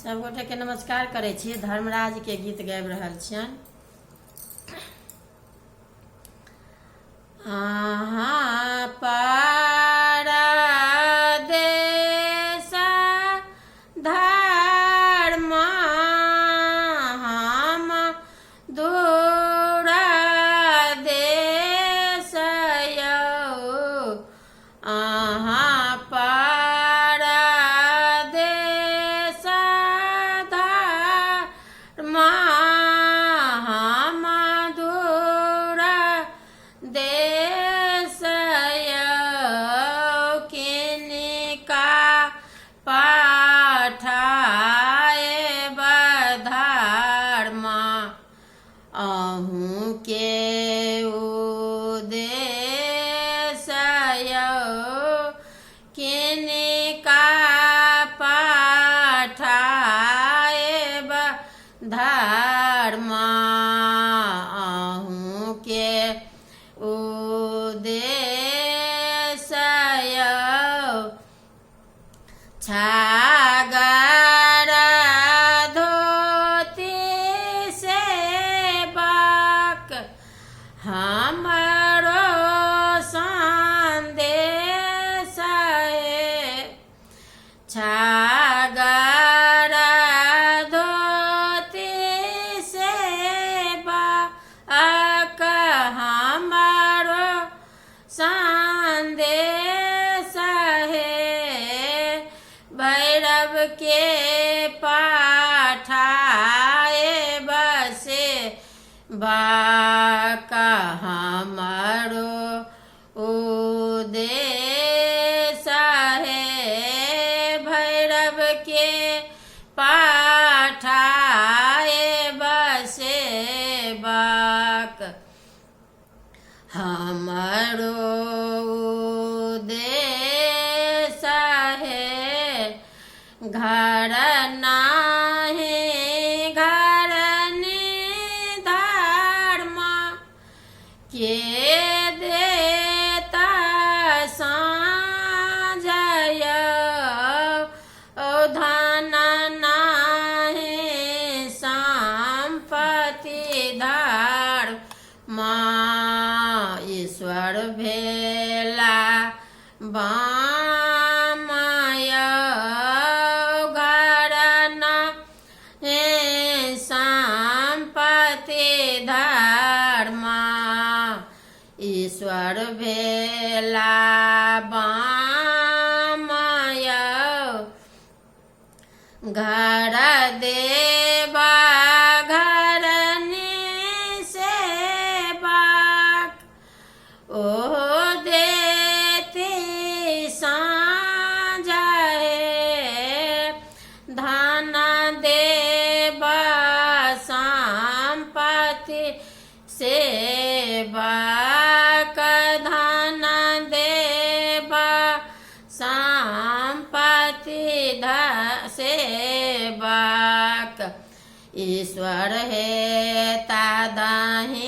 सब गोटे के नमस्कार करे छी। धर्मराज के गीत गाबि रहल छियन। परदेस धर्म हम दूर देश यौ परदेस धर्म हम दूर देश किनका पाठाए धर्म अहूँ के उद्देश किनका पाठाए धर्म अहूँ के उद्देश छागर धोती सेवक हमरो संदेश छागर धोती सेवक हमरो संदेश भैरव के पाठाए बसे बाका हमरो उद्देश भैरव के पाठाए बसे बाक हमरो उद्देश घर नाहि घर धर्म के देता साँझय धन नाहि संपत्ति धर्म ईश्वर भेला बामय घर नाहि संपत्ति धर्म ईश्वर भेला बामय घर देवा घर सेवक ओहो देती साँझ धन देवा संपत्ति सेवक धन देवा संपत्ति सेवक ईश्वर है तादाही